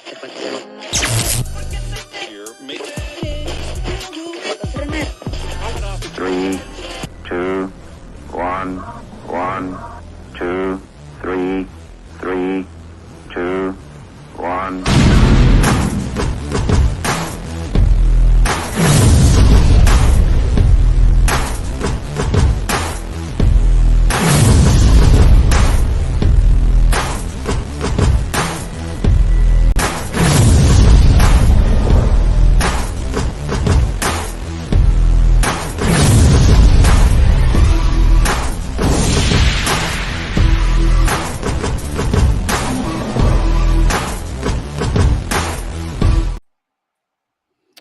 Three, two, one, one, two, three, three, two, one.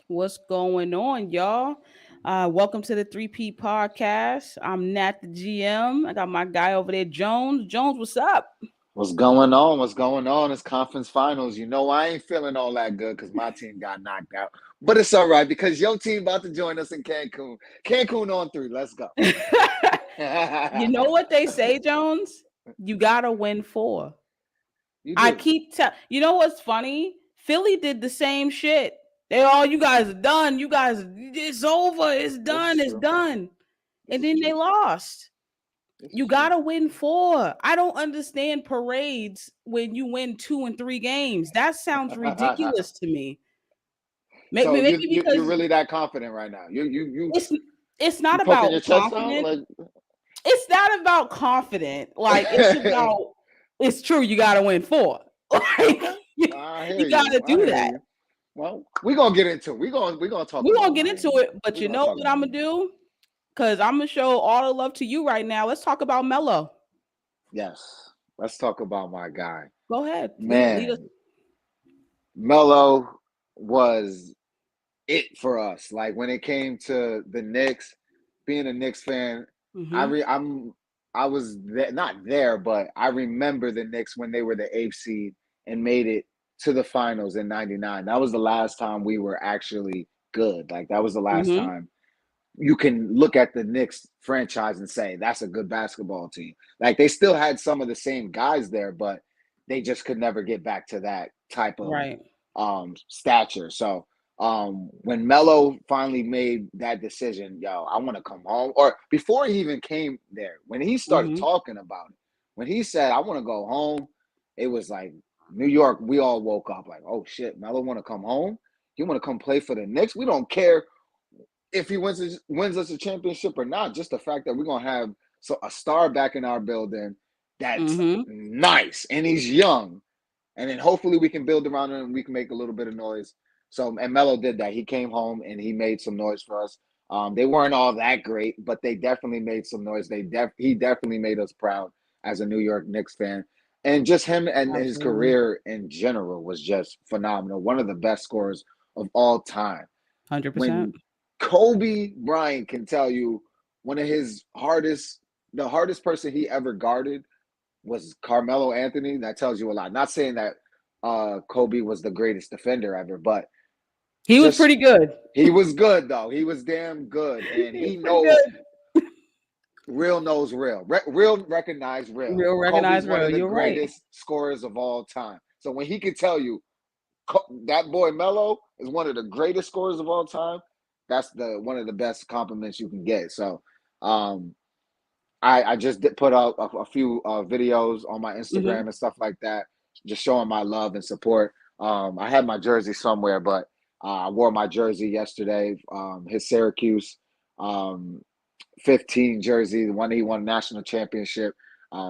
What's going on, y'all? Welcome to the 3P podcast. I'm Nat the GM. I got my guy over there, Jones. Jones, what's up? What's going on? What's going on? It's conference finals. You know I ain't feeling all that good because my team got knocked out. But it's all right because your team about to join us in Cancun. Cancun on 3. Let's go. You know what they say, Jones? You gotta win 4. I keep telling. You know what's funny? Philly did the same shit. You guys are done. You guys, it's over. It's done. It's done. And then they lost. You gotta win 4. I don't understand parades when you win 2 and 3 games. That sounds ridiculous to me. Maybe because you're really that confident right now. It's not about confident. It's not about confident. Like it's about. It's true. You gotta win 4. Like, you gotta do that. Well, we're gonna get into it. We're gonna talk. We're gonna get into it, but you know what I'm gonna do? Because I'm gonna show all the love to you right now. Let's talk about Melo. Yes, let's talk about my guy. Go ahead, man. Melo was it for us. Like when it came to the Knicks, being a Knicks fan, I was not there, but I remember the Knicks when they were the 8th seed and made it to the finals in '99. That was the last time we were actually good. Like that was the last time you can look at the Knicks franchise and say that's a good basketball team. Like they still had some of the same guys there, but they just could never get back to that type of stature. So when Melo finally made that decision, I want to come home, or before he even came there, when he started talking about it, when he said I want to go home, it was like New York, we all woke up like, oh shit, Melo want to come home? He want to come play for the Knicks? We don't care if he wins us a championship or not. Just the fact that we're going to have a star back in our building that's nice, and he's young. And then hopefully we can build around him and we can make a little bit of noise. So, and Melo did that. He came home and he made some noise for us. They weren't all that great, but they definitely made some noise. He definitely made us proud as a New York Knicks fan. And just him and his career in general was just phenomenal. One of the best scorers of all time. 100%. When Kobe Bryant can tell you one of the hardest person he ever guarded was Carmelo Anthony, that tells you a lot. Not saying that Kobe was the greatest defender ever, but he was pretty good. He was good, though. He was damn good. And he knows real knows real. Real recognize real. Real recognize real. One of the You're greatest scorers of all time. So when he could tell you that boy Melo is one of the greatest scorers of all time, that's one of the best compliments you can get. So I just put out a few videos on my Instagram and stuff like that, just showing my love and support. I had my jersey somewhere, but I wore my jersey yesterday, his Syracuse 15 jersey, the one he won a national championship.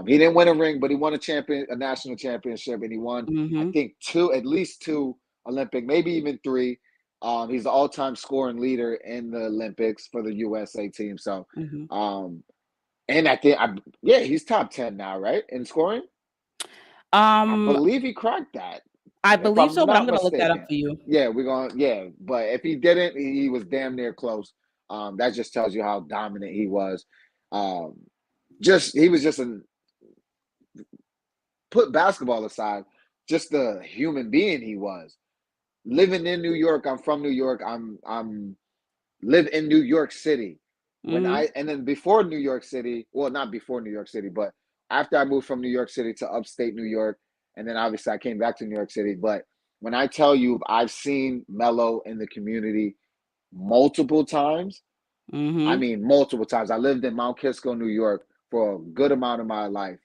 He didn't win a ring, but he won a national championship, and he won, I think, at least 2 Olympic, maybe even 3. He's the all-time scoring leader in the Olympics for the USA team. So, and I think, he's top 10 now, right, in scoring? I believe he cracked that. I believe so, but I'm going to look that up for you. Yeah, but if he didn't, he was damn near close. That just tells you how dominant he was. He was just put basketball aside, just the human being he was. Living in New York, I'm from New York. I'm live in New York City. And then before New York City, well, not before New York City, but after I moved from New York City to upstate New York, and then obviously I came back to New York City. But when I tell you I've seen Melo in the community multiple times, I mean multiple times. I lived in Mount Kisco, New York for a good amount of my life,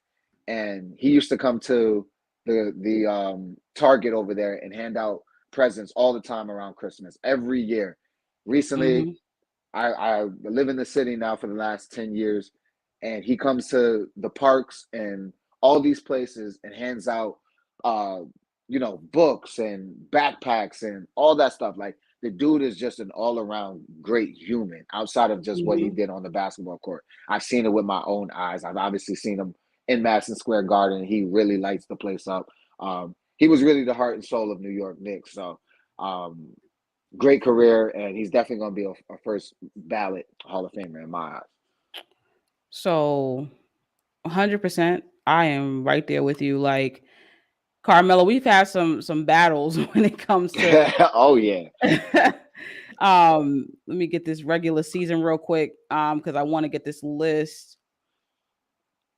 and he used to come to the Target over there and hand out presents all the time around Christmas every year. Recently, I live in the city now for the last 10 years, and he comes to the parks and all these places and hands out books and backpacks and all that stuff. Like, the dude is just an all-around great human outside of just what he did on the basketball court. I've seen it with my own eyes. I've obviously seen him in Madison Square Garden. He really lights the place up. He was really the heart and soul of New York Knicks. So great career, and he's definitely going to be a first ballot Hall of Famer in my eyes. So 100%, I am right there with you. Like, Carmelo, we've had some battles when it comes to oh yeah. Let me get this regular season real quick, because I want to get this list,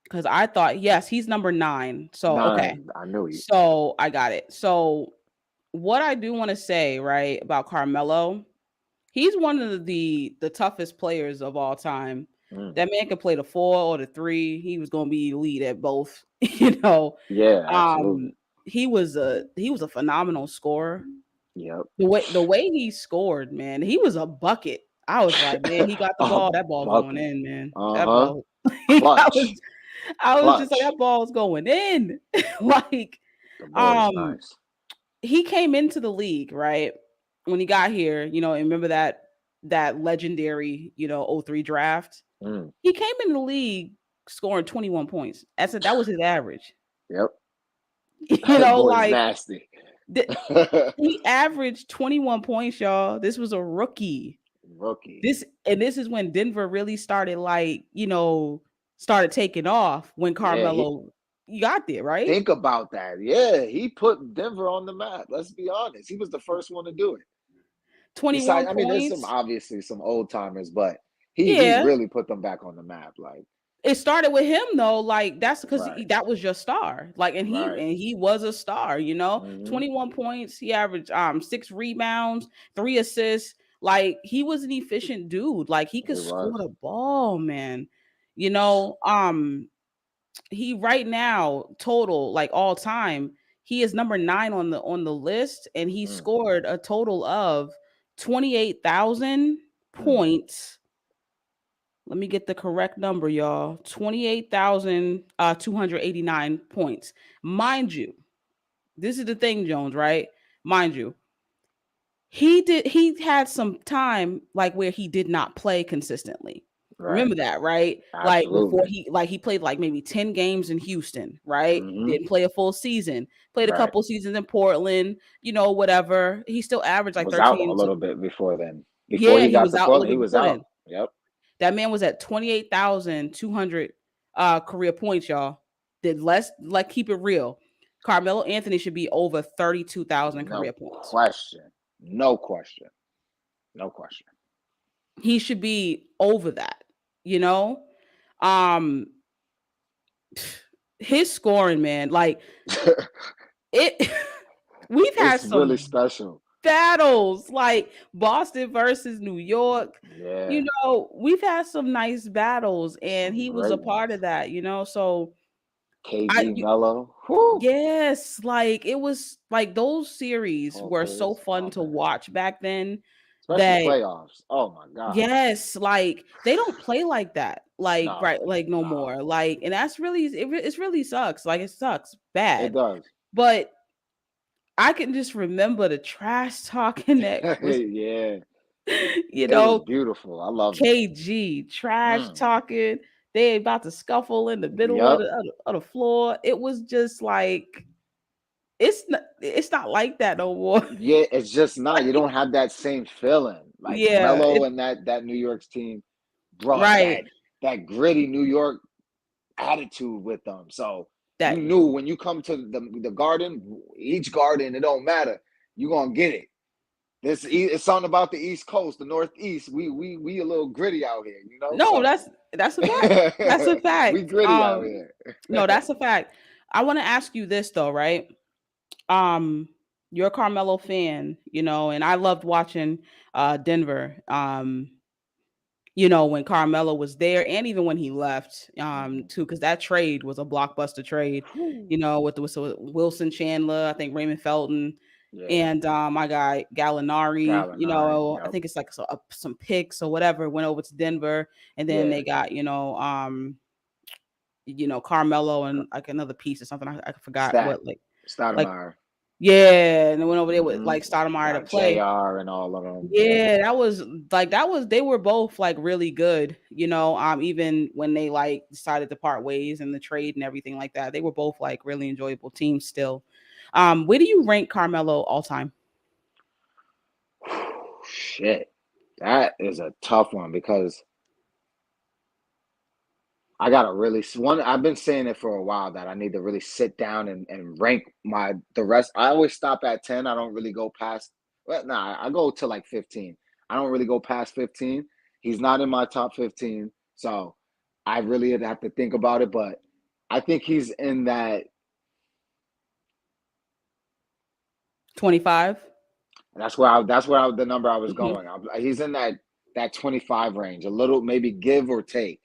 because I thought, yes, he's number 9. So okay, I knew you. So I got it. So what I do want to say, right, about Carmelo, he's one of the toughest players of all time. That man could play the 4 or the 3. He was going to be elite at both. Yeah, absolutely. He was a phenomenal scorer. Yep. The way he scored, man, he was a bucket. I was like, man, he got the ball. That ball's going in, man. That ball. Clutch. I was just like, that ball's going in. Like, nice. He came into the league, right? When he got here, and remember that legendary, 03 draft. He came in the league scoring 21 points. That was his average. Yep. Like, nasty. He averaged 21 points, y'all. This was a rookie. This is when Denver really started, like, started taking off when Carmelo got there, right? Think about that. Yeah, he put Denver on the map. Let's be honest. He was the first one to do it. 21 points. I mean, there's obviously some old timers, but he really put them back on the map. Like, it started with him though. Like, that's because that was your star. Like, and he was a star. 21 points. He averaged 6 rebounds, 3 assists. Like, he was an efficient dude. Like, he could score the ball, man. He right now total, like, all time, he is number 9 on the list, and he scored a total of 28,000 points. Let me get the correct number, y'all. 28,289 points. Mind you, this is the thing, Jones, right? Mind you, he had some time, like, where he did not play consistently. Right. Remember that, right? Absolutely. Like, before he played like maybe 10 games in Houston, right? Didn't play a full season. Played a couple seasons in Portland, whatever. He still averaged like 13. Out a little bit before then. Before he got to Portland, he was out. Yep. That man was at 28,200 career points, y'all. Let's keep it real. Carmelo Anthony should be over 32,000 career points. No question. He should be over that. His scoring, man, like, we've had some really special battles, like Boston versus New York. Yeah. We've had some nice battles, and he was a part of that, so KG Melo. Yes, like, it was like those series were so fun to watch back then. Especially playoffs. Oh my God. Yes, like, they don't play like that, like, no more. Like, and that's really, it really sucks. Like, it sucks bad. It does. But I can just remember the trash talking that was, it was beautiful. I love KG trash talking. They about to scuffle in the middle of the floor. It was just like, it's not like that no more. Yeah, it's just not. You don't have that same feeling. Like, Melo and that New York's team brought that gritty New York attitude with them. So you knew when you come to the Garden, each Garden, it don't matter. You're gonna get it. It's something about the East Coast, the Northeast. We a little gritty out here, No, that's a fact. That's a fact. We gritty out here. No, that's a fact. I want to ask you this though, right? you're a Carmelo fan, and I loved watching Denver. When Carmelo was there and even when he left, too, because that trade was a blockbuster trade, with Wilson Chandler, I think Raymond Felton, and my guy Gallinari, I think it's like some picks or whatever went over to Denver, and then they got, Carmelo and like another piece or something. I forgot what, Stoudemire. Yeah, and they went over there with like Stoudemire to play. JR and all of them. Yeah, they were both like really good, even when they like decided to part ways in the trade and everything like that. They were both like really enjoyable teams still. Where do you rank Carmelo all time? Shit. That is a tough one because I gotta really I've been saying it for a while that I need to really sit down and rank the rest. I always stop at 10. I don't really go past I go to like 15. I don't really go past 15. He's not in my top 15. So I really have to think about it, but I think he's in that 25. That's where the number I was going. He's in that 25 range, a little maybe give or take.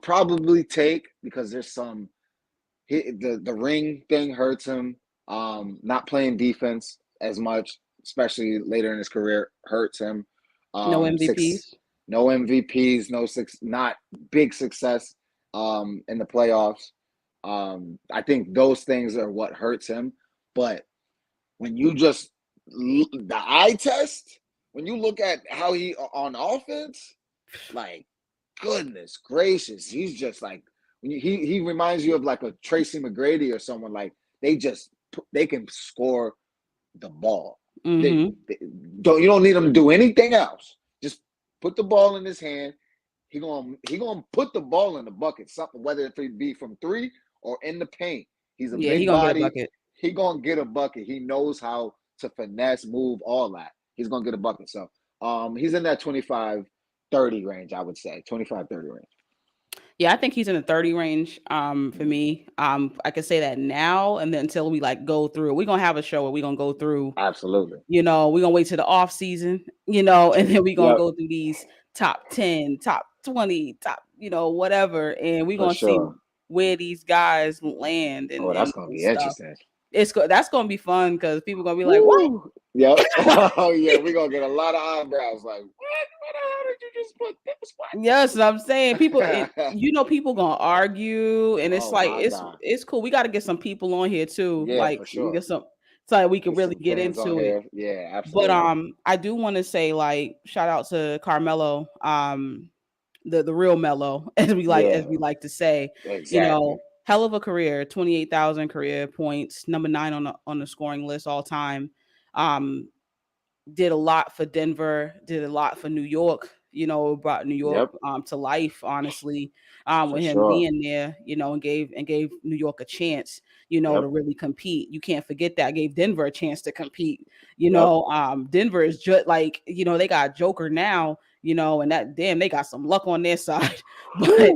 Probably take because there's the ring thing hurts him. Not playing defense as much, especially later in his career, hurts him. No MVPs. No MVPs. Not big success. In the playoffs. I think those things are what hurts him. But when you just the eye test, when you look at how he on offense, like. Goodness gracious, he's just like he reminds you of like a Tracy McGrady or someone. Like they can score the ball. You don't need him to do anything else. Just put the ball in his hand. He gonna put the ball in the bucket. Something whether it be from 3 or in the paint. He's a big body. He gonna get a bucket. He knows how to finesse, move, all that. He's gonna get a bucket. So he's in that 25-30 range, I would say. 25-30 range. Yeah, I think he's in the 30 range for me. I can say that now and then until we like go through. We're gonna have a show where we're gonna go through. Absolutely. We're gonna wait till the off season, and then we're gonna go through these top 10, top 20, top, whatever, and we're gonna see where these guys land. And that's gonna be interesting. That's gonna be fun because people are gonna be like, what? Yep. Oh yeah, we're gonna get a lot of eyebrows. Like, what? How did you just put this? What? Yes, I'm saying people. People gonna argue, and it's it's cool. We got to get some people on here too. Yeah, like for sure. Get some so we can really get into it. Yeah, absolutely. But I do want to say like shout out to Carmelo, the real Melo, as we like to say. Exactly. Hell of a career, 28,000 career points, number 9 on the scoring list all time. Did a lot for Denver, did a lot for New York, brought New York to life, honestly, with him being there, and gave New York a chance, to really compete. You can't forget that. Gave Denver a chance to compete. Denver is just like, they got Joker now, and that they got some luck on their side. But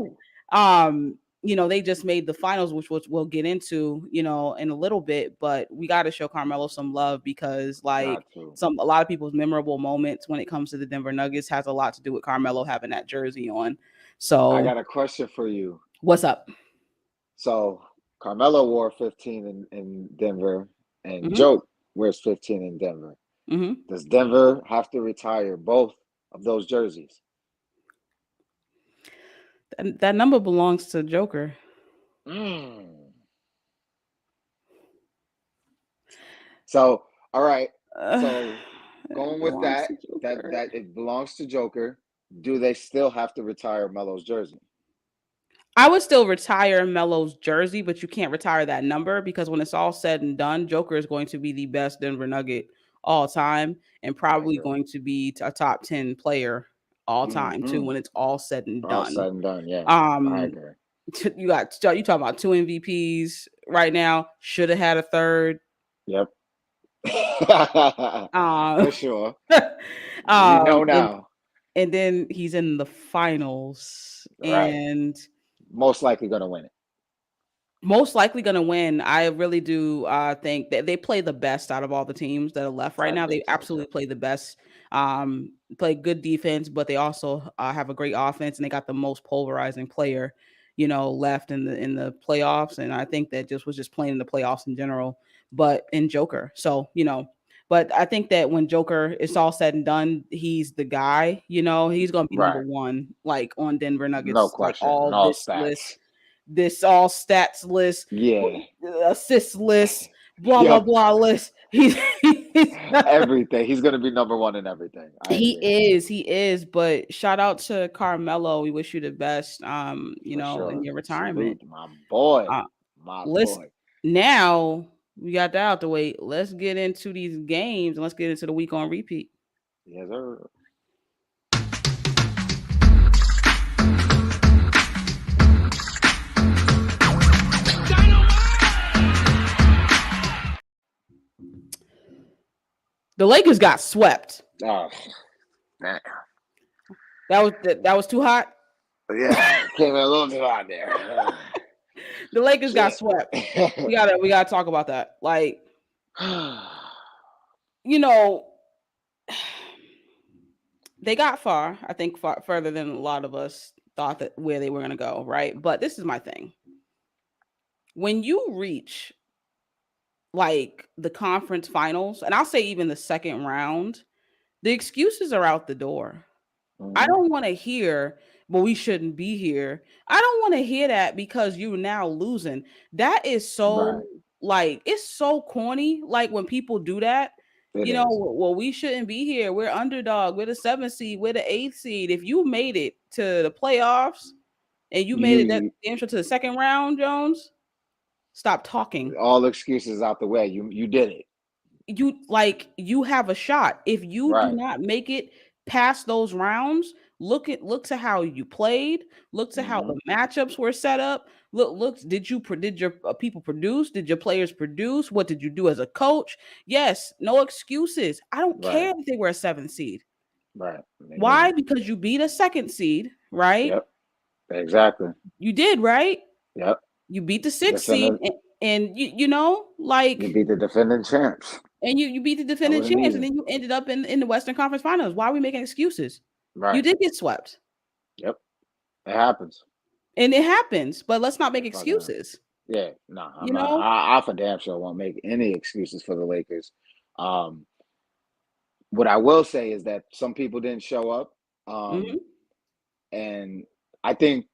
they just made the finals, which we'll get into, in a little bit, but we got to show Carmelo some love because a lot of people's memorable moments when it comes to the Denver Nuggets has a lot to do with Carmelo having that jersey on. So I got a question for you. What's up? So Carmelo wore 15 in Denver and Joke wears 15 in Denver. Does Denver have to retire both of those jerseys? That number belongs to Joker. So, all right. So, going with that it belongs to Joker. Do they still have to retire Melo's jersey? I would still retire Melo's jersey, but you can't retire that number because when it's all said and done, Joker is going to be the best Denver Nugget all time and probably going to be a top 10 player all time too when it's all said and done. All said and done, yeah. I agree. You talking about 2 MVPs right now. Should have had a third. Yep. For sure. Now. And then he's in the finals and most likely going to win it. most likely going to win. I really do think that they play the best out of all the teams that are left right now. They absolutely play the best, play good defense, but they also have a great offense, and they got the most polarizing player, left in the playoffs. And I think that just was just playing in the playoffs in general, but in Joker. So, but I think that when Joker is all said and done, he's the guy, he's going to be number one, like on Denver Nuggets, no question, like all this stats. list. This all stats list, assist list, blah blah blah list. He's everything. He's gonna be number one in everything. He is. But shout out to Carmelo. We wish you the best. In your retirement, salute, my boy. Boy. Now we got that out the way. Let's get into these games and let's get into the week on repeat. Yes, sir. The Lakers got swept. Oh, man. That was too hot. Yeah, came in a little too hot there. The Lakers got swept. We gotta talk about that. Like, they got far. I think further than a lot of us thought that where they were gonna go, right? But this is my thing. When you reach like the conference finals, and I'll say even the second round, the excuses are out the door. Mm-hmm. I don't want to hear, but we shouldn't be here. I don't want to hear that because you're now losing. That is so like, it's so corny. Like when people do that, well, we shouldn't be here. We're underdog. We're the 7th seed. We're the 8th seed. If you made it to the playoffs and you made it that intro to the second round, Jones, stop talking. All excuses out the way. You did it. You have a shot. If you do not make it past those rounds, look to how you played. Look to how the matchups were set up. Look. Did your people produce? Did your players produce? What did you do as a coach? Yes. No excuses. I don't care if they were a 7th seed. Right. Why? Because you beat a 2nd seed, right? Yep. Exactly. You did, right? Yep. You beat the 6th seed, and you beat the defending champs. And you beat the defending champs, and then you ended up in the Western Conference Finals. Why are we making excuses? Right. You did get swept. Yep. It happens. And it happens, but let's not make excuses. Yeah, no, I for damn sure won't make any excuses for the Lakers. What I will say is that some people didn't show up. And I think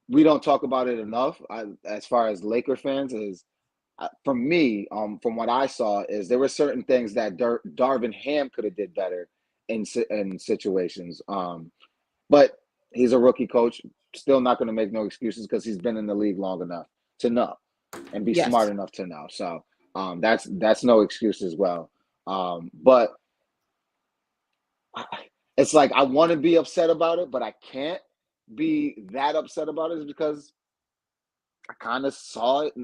we don't talk about it enough as far as Laker fans is, for me, from what I saw, is there were certain things that Darvin Ham could have did better in situations. But he's a rookie coach, still not going to make no excuses because he's been in the league long enough to know and be smart enough to know. So that's no excuse as well. But it's like I want to be upset about it, but I can't be that upset about it because I kind of saw it.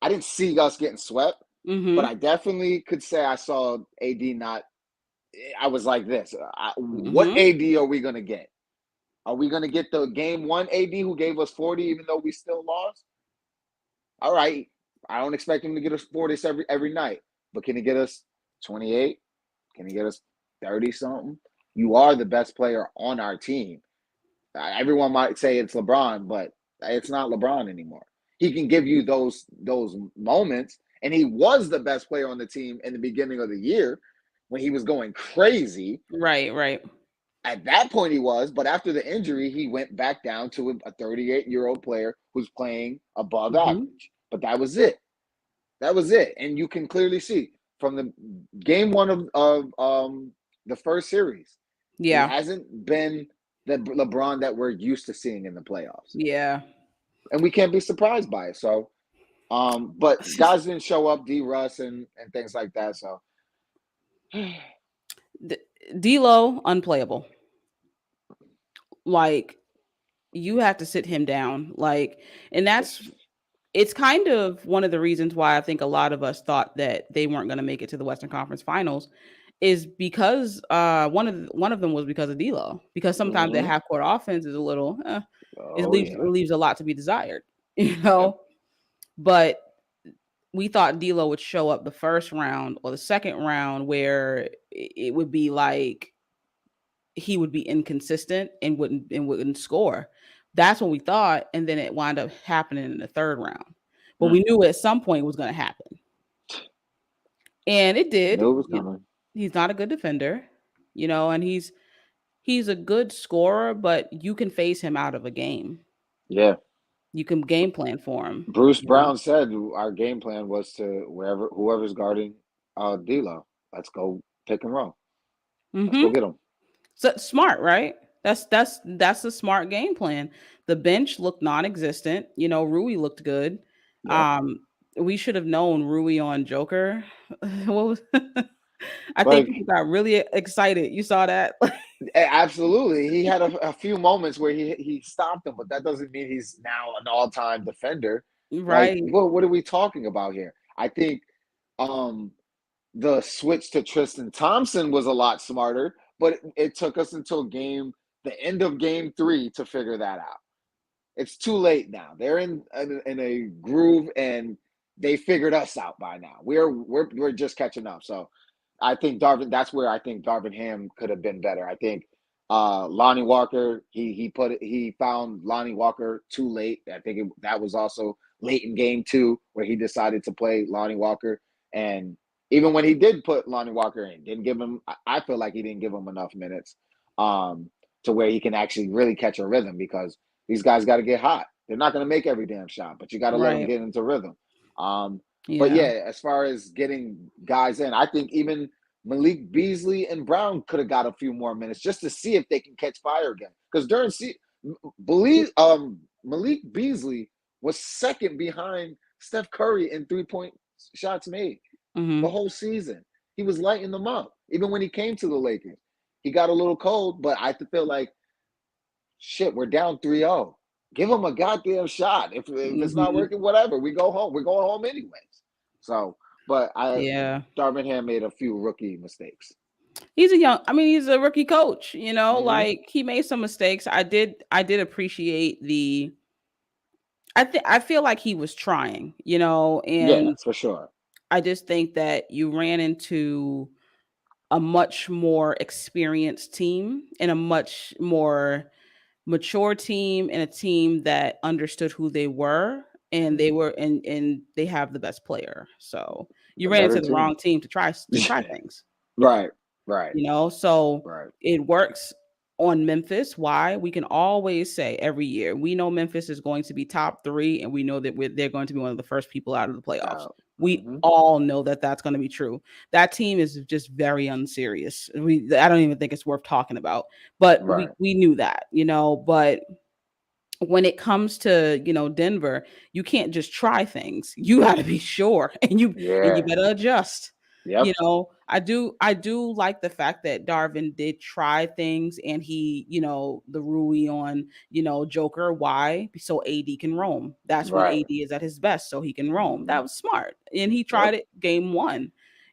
I didn't see us getting swept, but I definitely could say I saw AD not. I was like this. What AD are we going to get? Are we going to get the game 1 AD who gave us 40 even though we still lost? All right. I don't expect him to get us 40 every night, but can he get us 28? Can he get us 30-something? You are the best player on our team. Everyone might say it's LeBron, but it's not LeBron anymore. He can give you those moments, and he was the best player on the team in the beginning of the year when he was going crazy. Right. At that point he was, but after the injury, he went back down to a 38-year-old player who's playing above average. But that was it. And you can clearly see from the game 1 of the first series, he hasn't been the LeBron that we're used to seeing in the playoffs. Yeah. And we can't be surprised by it. So, but guys didn't show up, D-Russ and things like that. So, D-Lo, unplayable. Like, you have to sit him down. Like, and it's kind of one of the reasons why I think a lot of us thought that they weren't going to make it to the Western Conference Finals is because one of them was because of D-Lo. Because sometimes that half-court offense is a little, it leaves a lot to be desired. But we thought D'Lo would show up the first round or the second round where it would be like he would be inconsistent and wouldn't score. That's what we thought, and then it wound up happening in the third round. But we knew at some point it was going to happen, and it did. Knew it was coming. He's not a good defender, and he's a good scorer, but you can phase him out of a game. Yeah. You can game plan for him. Bruce Brown said our game plan was to whoever's guarding D'Lo, let's go pick and roll. Let's go get him. So smart, right? That's a smart game plan. The bench looked non-existent. Rui looked good. Yep. We should have known Rui on Joker. What was I think people got really excited. You saw that? Absolutely. He had a few moments where he stopped him, but that doesn't mean he's now an all-time defender. Right. Like, what are we talking about here? I think the switch to Tristan Thompson was a lot smarter, but it took us until the end of game 3 to figure that out. It's too late now. They're in a groove, and they figured us out by now. We're just catching up. So I think that's where I think Darvin Ham could have been better. I think Lonnie Walker, he found Lonnie Walker too late. I think that was also late in game 2 where he decided to play Lonnie Walker. And even when he did put Lonnie Walker in, I feel like he didn't give him enough minutes to where he can actually really catch a rhythm, because these guys got to get hot. They're not going to make every damn shot, but you got to let them get into rhythm. But yeah, as far as getting guys in, I think even Malik Beasley and Brown could have got a few more minutes just to see if they can catch fire again. Because Malik Beasley was second behind Steph Curry in 3-point shots made the whole season. He was lighting them up. Even when he came to the Lakers, he got a little cold, but I feel like, shit, we're down 3-0. Give him a goddamn shot. If it's not working, whatever. We go home. We're going home anyways. So, but Darvin Ham made a few rookie mistakes. He's a rookie coach, like he made some mistakes. I did appreciate I feel like he was trying, and yeah, for sure. I just think that you ran into a much more experienced team and a much more mature team and a team that understood who they were, and they were and they have the best player. So you ran into the wrong team to try things. Right. So it works on Memphis. Why? We can always say every year, we know Memphis is going to be top 3, and we know that they're going to be one of the first people out of the playoffs. We all know that that's going to be true. That team is just very unserious. I don't even think it's worth talking about, but we knew that, but when it comes to, Denver, you can't just try things. You got to be sure, and you better adjust. Yep. I do like the fact that Darvin did try things, and he, the Rui on, Joker. Why? So AD can roam. That's when AD is at his best, so he can roam. That was smart. And he tried it game 1,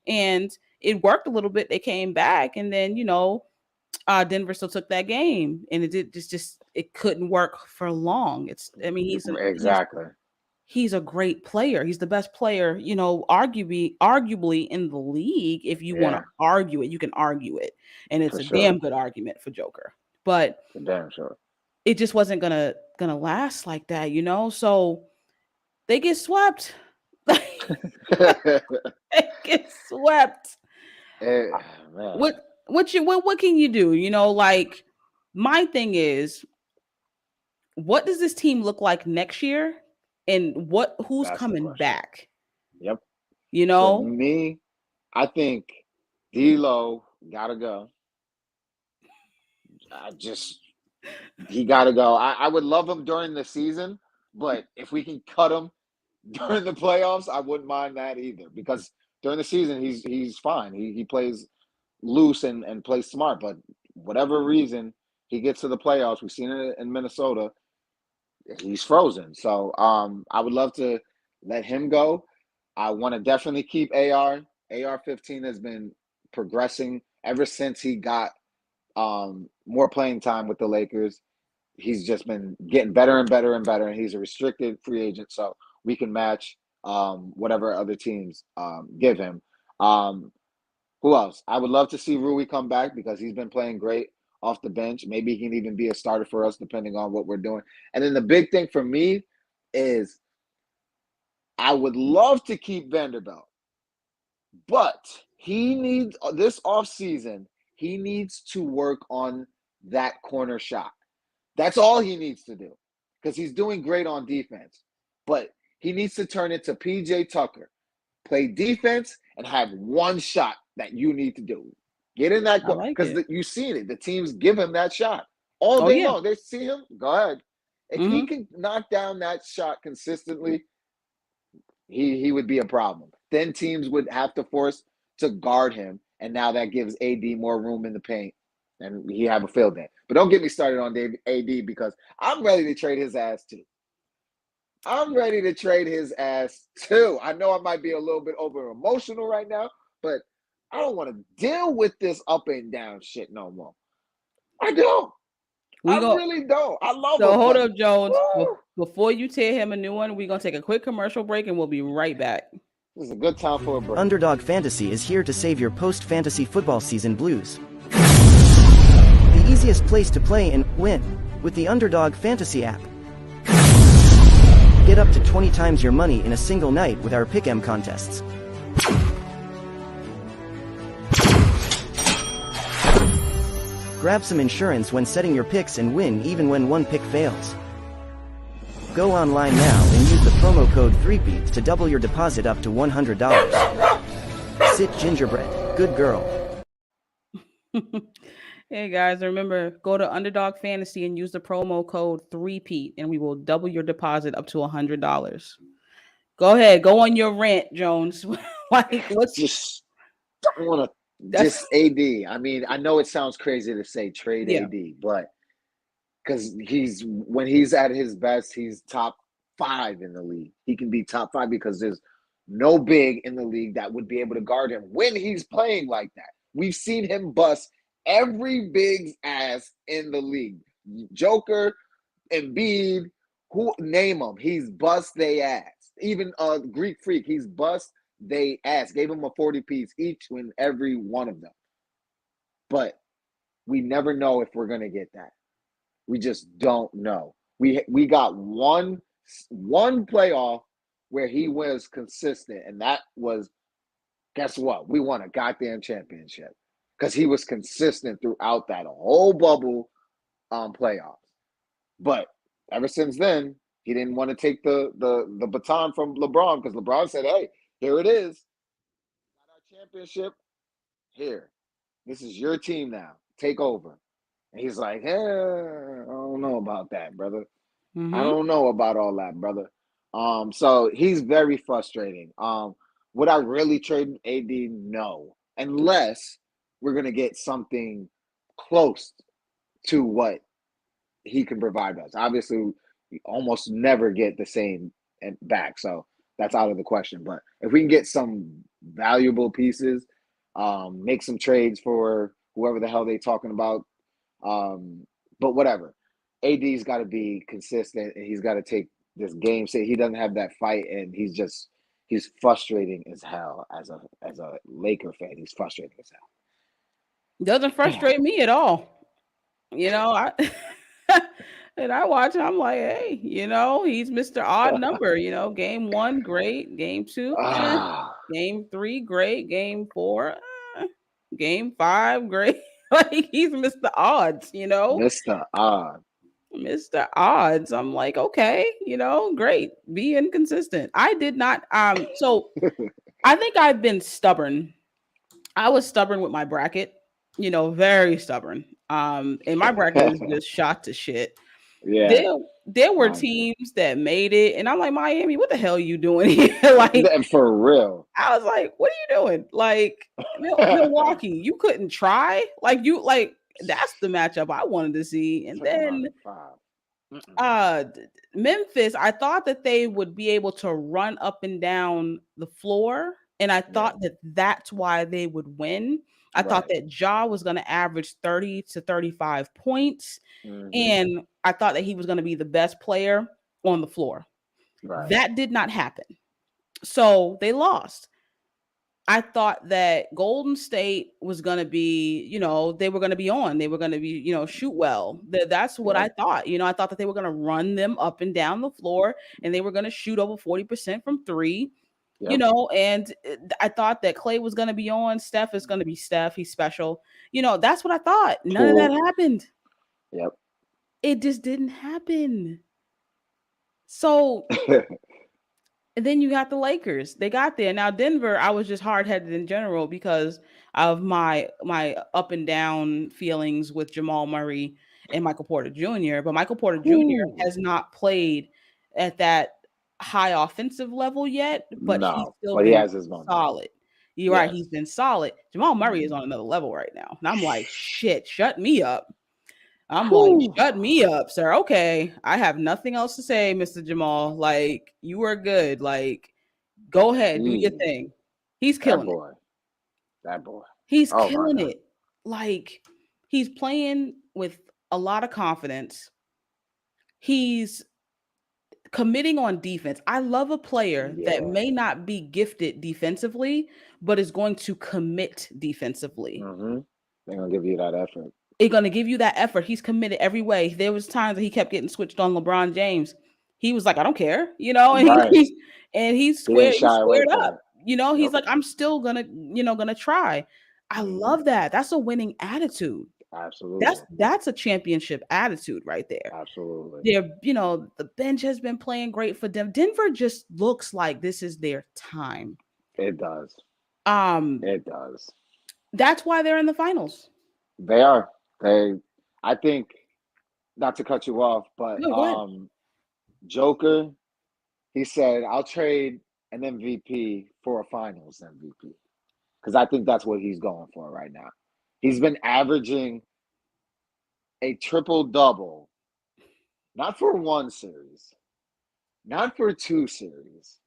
and it worked a little bit. They came back, and then, Denver still took that game, and it couldn't work for long. He's a great player. He's the best player, arguably in the league. If you want to argue it, you can argue it. And it's damn good argument for Joker. But damn sure. It just wasn't gonna last like that, So they get swept. They get swept. What can you do? Like, my thing is, what does this team look like next year? And who's coming back? Yep. For me, I think D'Lo gotta go. He gotta go. I would love him during the season, but if we can cut him during the playoffs, I wouldn't mind that either. Because during the season, he's fine. He plays loose and plays smart. But whatever reason, he gets to the playoffs. We've seen it in Minnesota. He's frozen. So I would love to let him go. I want to definitely keep AR. AR-15 has been progressing ever since he got more playing time with the Lakers. he's just been getting better and better and better, and he's a restricted free agent, so we can match whatever other teams give him. Who else? I would love to see Rui come back because he's been playing great off the bench. Maybe he can even be a starter for us depending on what we're doing. And then the big thing for me is I would love to keep Vanderbilt, but he needs this offseason, he needs to work on that corner shot. That's all he needs to do because he's doing great on defense. But he needs to turn it to PJ Tucker, play defense, and have one shot that you need to do. Get in that corner because you've seen it. The teams give him that shot all day long. They see him. Go ahead. If he can knock down that shot consistently, he would be a problem. Then teams would have to force to guard him, and now that gives AD more room in the paint, and he have a field day. But don't get me started on AD because I'm ready to trade his ass too. I know I might be a little bit over emotional right now, but I don't want to deal with this up and down shit no more. I don't. Really don't. I love him. So hold up, Jones. Before you tear him a new one, we're going to take a quick commercial break and we'll be right back. This is a good time for a break. Underdog Fantasy is here to save your post-fantasy football season blues. The easiest place to play and win with the Underdog Fantasy app. Get up to 20 times your money in a single night with our Pick'em contests. Grab some insurance when setting your picks and win even when one pick fails. Go online now and use the promo code 3PEAT to double your deposit up to $100. Sit gingerbread, good girl. Hey guys, remember, go to Underdog Fantasy and use the promo code 3PEAT and we will double your deposit up to $100. Go ahead, go on your rant, Jones. Let's just don't want to. Just AD. I mean, I know it sounds crazy to say trade AD, but because when he's at his best, he's top 5 in the league. He can be top 5 because there's no big in the league that would be able to guard him when he's playing like that. We've seen him bust every big's ass in the league. Joker, Embiid, name them. He's bust they ass. Even Greek Freak, he's bust they asked, gave them a 40 piece each in every one of them. But we never know if we're going to get that. We just don't know. We got one playoff where he was consistent, and that was, guess what? We won a goddamn championship because he was consistent throughout that whole bubble playoffs. But ever since then, he didn't want to take the baton from LeBron because LeBron said, hey, here it is. Got our championship. Here. This is your team now. Take over. And he's like, I don't know about that, brother. I don't know about all that, brother. So he's very frustrating. Would I really trade AD? No. Unless we're going to get something close to what he can provide us. Obviously, we almost never get the same back. So that's out of the question. But if we can get some valuable pieces, make some trades for whoever the hell they're talking about. But whatever. AD's got to be consistent and he's got to take this game. Say he doesn't have that fight and he's frustrating as hell as a Laker fan. He's frustrating as hell. Doesn't frustrate me at all. You know, and I watch, I'm like, hey, he's Mr. Odd Number. Game 1, great. Game 2, Game 3, great. Game 4, Game 5, great. Like, he's Mr. Odds, Mr. Odds. I'm like, okay, great. Be inconsistent. I did not. So I think I've been stubborn. I was stubborn with my bracket, very stubborn. And my bracket is just shot to shit. Yeah. There were teams that made it, and I'm like, Miami, what the hell are you doing here? Like, for real. I was like, what are you doing? Like, Milwaukee, you couldn't try? That's the matchup I wanted to see. And then Memphis, I thought that they would be able to run up and down the floor, and I thought that that's why they would win. I thought that Ja was going to average 30 to 35 points. And I thought that he was going to be the best player on the floor. Right. That did not happen. So they lost. I thought that Golden State was going to be, they were going to be on. They were going to be, shoot well. That's what I thought. I thought that they were going to run them up and down the floor, and they were going to shoot over 40% from three. And I thought that Clay was going to be on. Steph is going to be Steph. He's special. That's what I thought. None of that happened. Yep. It just didn't happen. So, and then you got the Lakers. They got there. Now, Denver, I was just hard-headed in general because of my up and down feelings with Jamal Murray and Michael Porter Jr. But Michael Porter Jr. has not played at that high offensive level yet, but he's still been solid. You're right. He's been solid. Jamal Murray is on another level right now. And I'm like, shit, shut me up. Like, shut me up, sir. Okay. I have nothing else to say, Mr. Jamal. Like, you are good. Like, go ahead, do your thing. He's killing it. That boy. He's killing it. Like, he's playing with a lot of confidence. He's committing on defense. I love a player that may not be gifted defensively, but is going to commit defensively. Mm-hmm. They're going to give you that effort. They're going to give you that effort. He's committed every way. There was times that he kept getting switched on LeBron James. He was like, I don't care, and he's squared up. He's like, I'm still gonna try. I love that. That's a winning attitude. Absolutely. That's a championship attitude right there. Absolutely. The bench has been playing great for them. Denver just looks like this is their time. It does. It does. That's why they're in the finals. They are. I think, not to cut you off, but Joker, he said, I'll trade an MVP for a finals MVP. Because I think that's what he's going for right now. He's been averaging a triple-double, not for one series, not for two series,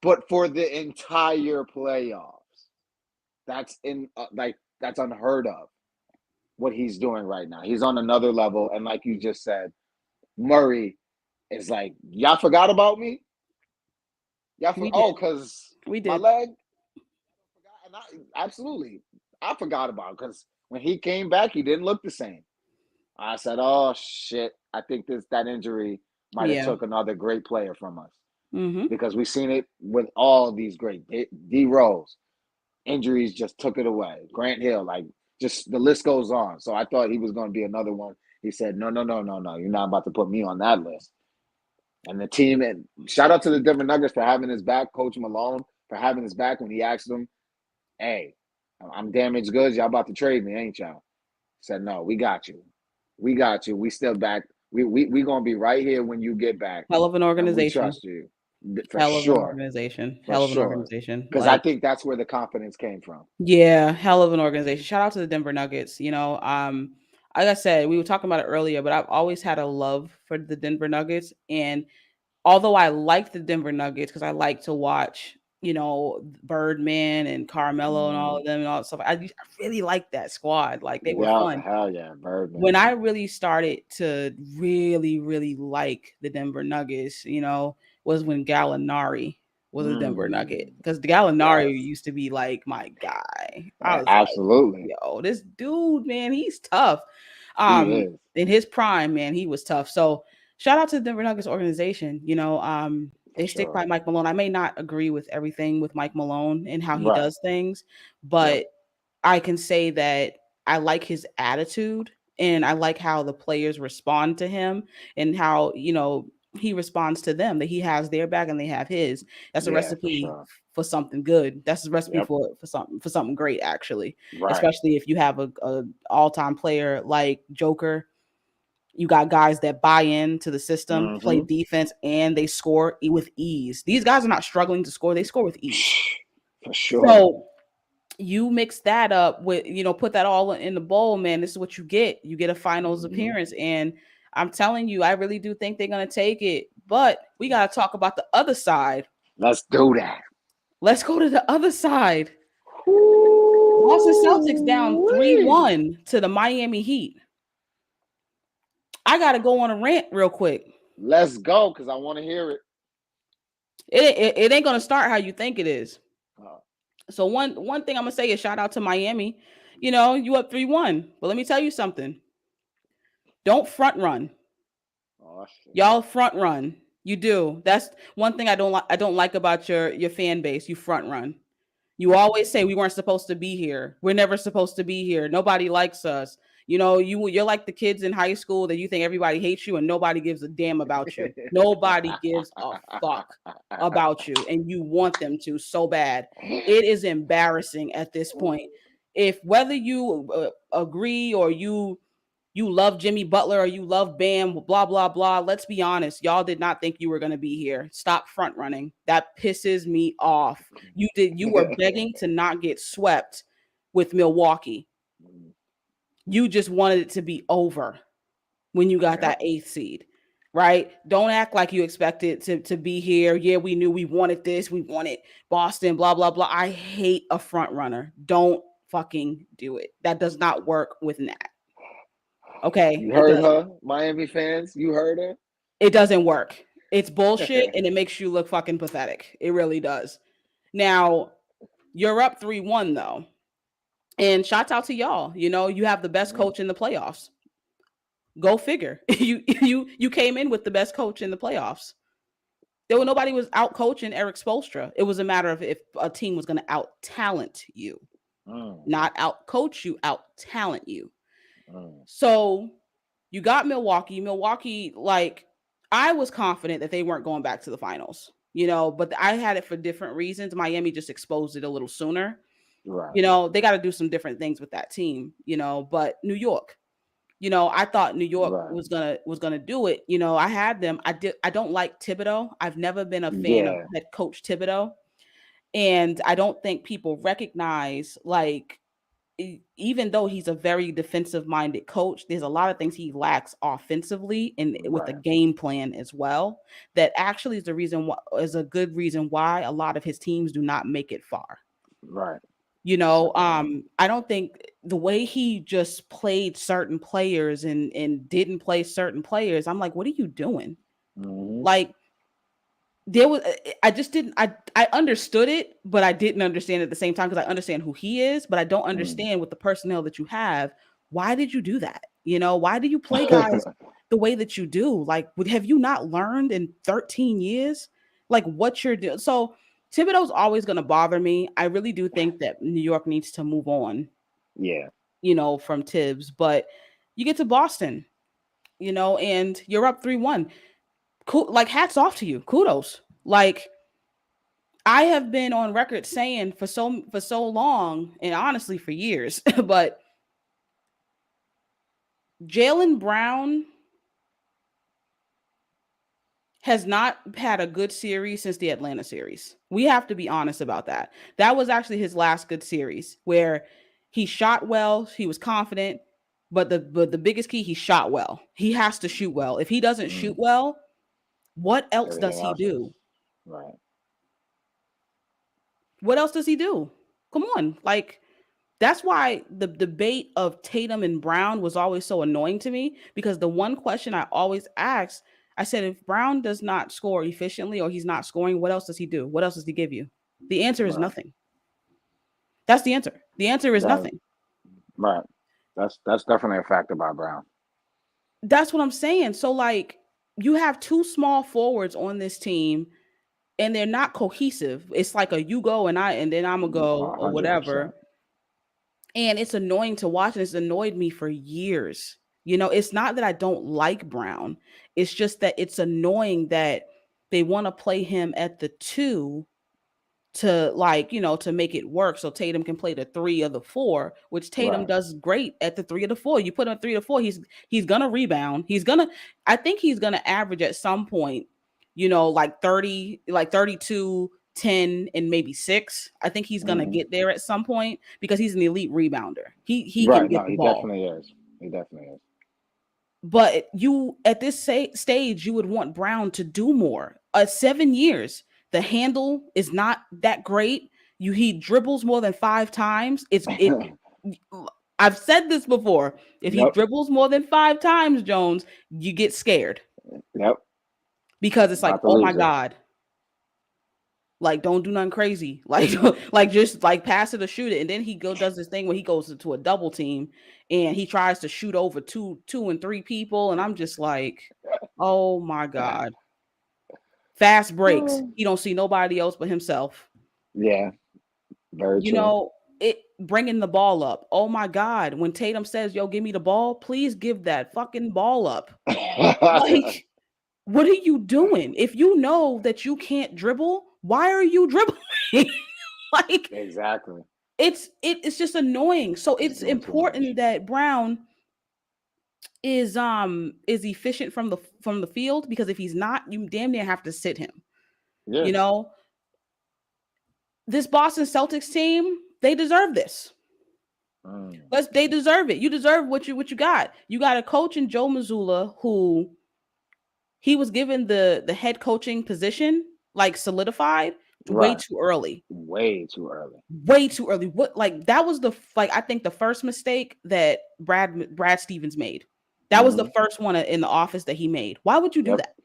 but for the entire playoffs. That's that's unheard of, what he's doing right now. He's on another level, and like you just said, Murray is like, y'all forgot about me? Because we did. My leg? Absolutely. I forgot about it because when he came back, he didn't look the same. I said, oh, shit. I think that injury might have took another great player from us. Mm-hmm. Because we've seen it with all these great D-Rose. Injuries just took it away. Grant Hill, just the list goes on. So I thought he was going to be another one. He said, no. You're not about to put me on that list. And the team, and shout out to the Denver Nuggets for having his back, Coach Malone, for having his back when he asked him, hey, I'm damaged goods. Y'all about to trade me, ain't y'all? Said, no, we got you. We got you. We still back. We going to be right here when you get back. Hell of an organization. We trust you. Hell of an organization. Because I think that's where the confidence came from. Yeah, hell of an organization. Shout out to the Denver Nuggets. Like I said, we were talking about it earlier, but I've always had a love for the Denver Nuggets. And although I like the Denver Nuggets because I like to watch, Birdman and Carmelo and all of them and all that stuff, I really like that squad. Like, they were fun. Hell yeah, Birdman. When I really started to really, really like the Denver Nuggets, was when Gallinari was a Denver Nugget, because Gallinari used to be like my guy. I was absolutely like, yo, this dude, man, he's tough. He is. In his prime, man, he was tough. So shout out to the Denver Nuggets organization. They stick by Mike Malone. I may not agree with everything with Mike Malone and how he does things, but I can say that I like his attitude and I like how the players respond to him and how, he responds to them, that he has their back and they have his. That's a recipe for something good. That's a recipe for something great, actually. Especially if you have a all-time player like Joker. You got guys that buy into the system, play defense, and they score with ease. These guys are not struggling to score. They score with ease. For sure. So you mix that up with, put that all in the bowl, man. This is what you get. You get a finals appearance. And I'm telling you, I really do think they're going to take it. But we got to talk about the other side. Let's do that. Let's go to the other side. Boston Celtics down 3-1 to the Miami Heat. I gotta go on a rant real quick. Let's go, because I want to hear it. It ain't gonna start how you think it is. So one thing I'm gonna say is shout out to Miami. You know, you up 3-1. But let me tell you something. Don't front run. Oh, y'all front run. You do. That's one thing I don't like about your fan base. You front run. You always say we weren't supposed to be here. We're never supposed to be here. Nobody likes us. You know, you're like the kids in high school that you think everybody hates you and nobody gives a damn about you. Nobody gives a fuck about you, and you want them to so bad. It is embarrassing at this point. If whether you agree or you love Jimmy Butler or you love Bam, blah, blah, blah. Let's be honest. Y'all did not think you were going to be here. Stop front running. That pisses me off. You were begging to not get swept with Milwaukee. You just wanted it to be over when you got that 8th seed, right? Don't act like you expected to be here. Yeah, we knew we wanted this. We wanted Boston, blah, blah, blah. I hate a front runner. Don't fucking do it. That does not work with Nat. Okay. You heard her, Miami fans? You heard her? It doesn't work. It's bullshit and it makes you look fucking pathetic. It really does. Now, you're up 3-1 though. And shouts out to y'all. You know, you have the best coach in the playoffs. Go figure. You came in with the best coach in the playoffs. Nobody was out coaching Eric Spoelstra. It was a matter of if a team was going to out talent you. Not out coach you, out talent you. So you got Milwaukee. Milwaukee, like, I was confident that they weren't going back to the finals, you know, but I had it for different reasons. Miami just exposed it a little sooner. Right. You know, they got to do some different things with that team, you know, but New York, you know, I thought New York was gonna do it. You know, I had them. I don't like Thibodeau. I've never been a fan of head coach Thibodeau. And I don't think people recognize, like, even though he's a very defensive minded coach, there's a lot of things he lacks offensively and with a game plan as well. That actually is a good reason why a lot of his teams do not make it far. Right. You know, I don't think the way he just played certain players and didn't play certain players. I'm like, what are you doing? Like, there was, I understood it, but I didn't understand it at the same time, because I understand who he is, but I don't understand with the personnel that you have. Why did you do that? You know, why do you play guys the way that you do? Like, have you not learned in 13 years, like, what you're doing? So Thibodeau's always going to bother me. I really do think that New York needs to move on. Yeah. You know, from Tibbs, but you get to Boston, you know, and you're up 3-1. Cool, like, hats off to you. Kudos. Like, I have been on record saying for so long, and honestly for years, but Jaylen Brown has not had a good series since the Atlanta series. We have to be honest about that. That was actually his last good series, where he shot well, he was confident, but the biggest key, he shot well. He has to shoot well. If he doesn't shoot well, what else does he do? Right. What else does he do? Come on. Like, that's why the debate of Tatum and Brown was always so annoying to me, because the one question I always asked, I said, if Brown does not score efficiently or he's not scoring, what else does he do? What else does he give you? The answer is nothing. That's the answer. The answer is nothing. Right. That's definitely a factor by Brown. That's what I'm saying. So, like, you have two small forwards on this team and they're not cohesive. It's like a you go and then I'm gonna go 100%. Or whatever. And it's annoying to watch, and it's annoyed me for years. You know, it's not that I don't like Brown. It's just that it's annoying that they want to play him at the 2 to, like, you know, to make it work so Tatum can play the 3 or the 4, which Tatum does great at the 3 or the 4. You put him 3 or 4, he's gonna rebound. I think he's gonna average at some point, you know, like 30, like 32, 10, and maybe 6. I think he's gonna get there at some point, because he's an elite rebounder. He can get the ball. He definitely is. But you, at this stage, you would want Brown to do more. 7 years. The handle is not that great. He dribbles more than 5 times. I I've said this before. If he dribbles more than 5 times, Jones, you get scared. Yep. Because it's like, oh my God. Like, don't do nothing crazy. Like just like pass it or shoot it. And then he does this thing where he goes into a double team and he tries to shoot over two and three people. And I'm just like, oh my God. Fast breaks. He don't see nobody else but himself. Yeah. Very true. You know, it bringing the ball up. Oh my God. When Tatum says, yo, give me the ball, please give that fucking ball up. Like, what are you doing? If you know that you can't dribble, why are you dribbling? Like, exactly. It's just annoying. So it's important that Brown is efficient from the field, because if he's not, you damn near have to sit him. Yeah. You know, this Boston Celtics team, they deserve this. They deserve it. You deserve what you got. You got a coach in Joe Mazzulla who he was given the head coaching position, like solidified way too early. Way too early. What, like, that was I think the first mistake that Brad Stevens made. That was the first one in the office that he made. Why would you do that?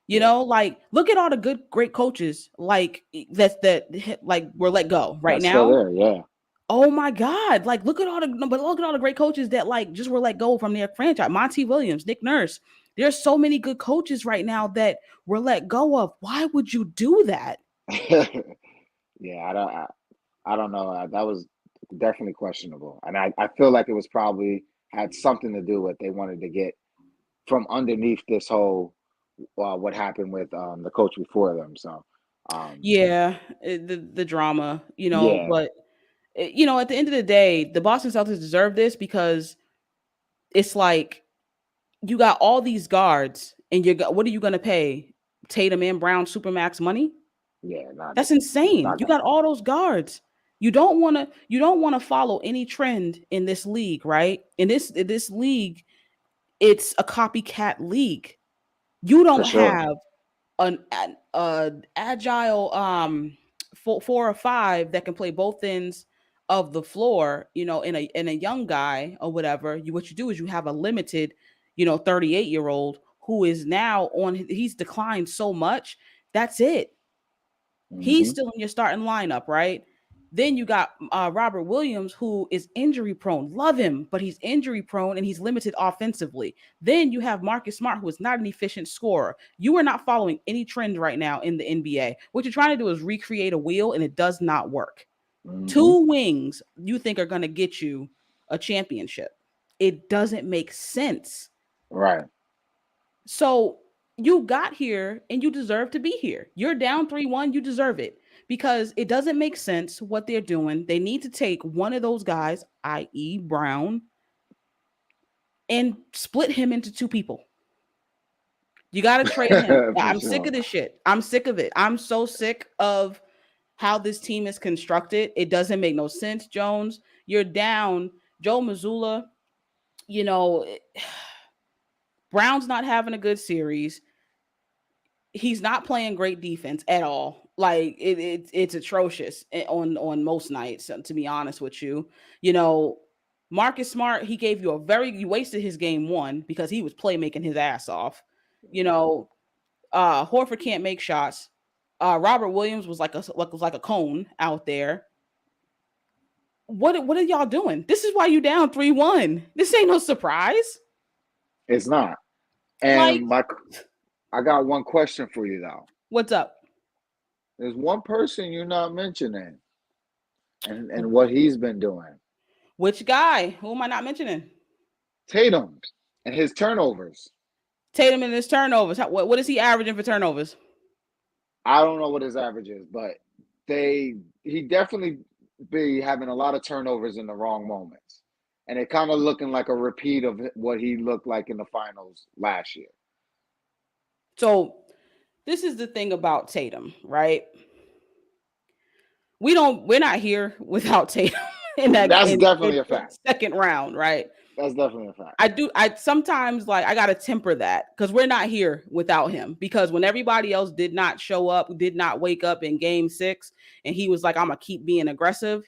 You know, like, look at all the great coaches like that like were let go right now. Still there, yeah. Oh my God! Like, look at all the great coaches that like just were let go from their franchise. Monty Williams, Nick Nurse. There's so many good coaches right now that were let go of. Why would you do that? Yeah, I don't know. That was definitely questionable, and I feel like it was probably had something to do with they wanted to get from underneath this whole what happened with the coach before them. So the drama, you know, but you know, at the end of the day, the Boston Celtics deserve this, because it's like you got all these guards and what are you going to pay Tatum and Brown supermax money? Yeah, that's insane. You got all those guards. You don't want to follow any trend in this league, right? In this league, it's a copycat league. You don't have an agile 4 or 5 that can play both ends of the floor, you know, in a young guy or whatever. What you do is you have a limited, you know, 38-year-old who is now he's declined so much. That's it. He's still in your starting lineup, right? Then you got Robert Williams, who is injury prone. Love him, but he's injury prone and he's limited offensively. Then you have Marcus Smart, who is not an efficient scorer. You are not following any trend right now in the NBA. What you're trying to do is recreate a wheel, and it does not work. 2 wings you think are going to get you a championship. It doesn't make sense. Right. So you got here and you deserve to be here. You're down 3-1. You deserve it, because it doesn't make sense what they're doing. They need to take one of those guys, i.e. Brown, and split him into 2 people. You got to trade him. I'm sick of this shit. I'm sick of it. I'm so sick of how this team is constructed. It doesn't make no sense, Jones. You're down. Joe Mazzulla, you know, Brown's not having a good series. He's not playing great defense at all. Like, it's atrocious on most nights, to be honest with you. You know, Marcus Smart, he gave you you wasted his game 1 because he was playmaking his ass off. You know, Horford can't make shots. Robert Williams was like a cone out there. What are y'all doing? This is why you down 3-1. This ain't no surprise. It's not. And I got one question for you though. What's up? There's one person you're not mentioning, and what he's been doing. Which guy? Who am I not mentioning? Tatum and his turnovers. Tatum and his turnovers. What is he averaging for turnovers? I don't know what his average is, but he definitely be having a lot of turnovers in the wrong moments. And it kind of looking like a repeat of what he looked like in the finals last year. So this is the thing about Tatum, right? We're not here without Tatum That's definitely a fact. Second round, right? That's definitely a fact. I sometimes I got to temper that, because we're not here without him, because when everybody else did not show up, did not wake up in game 6, and he was like, I'm going to keep being aggressive,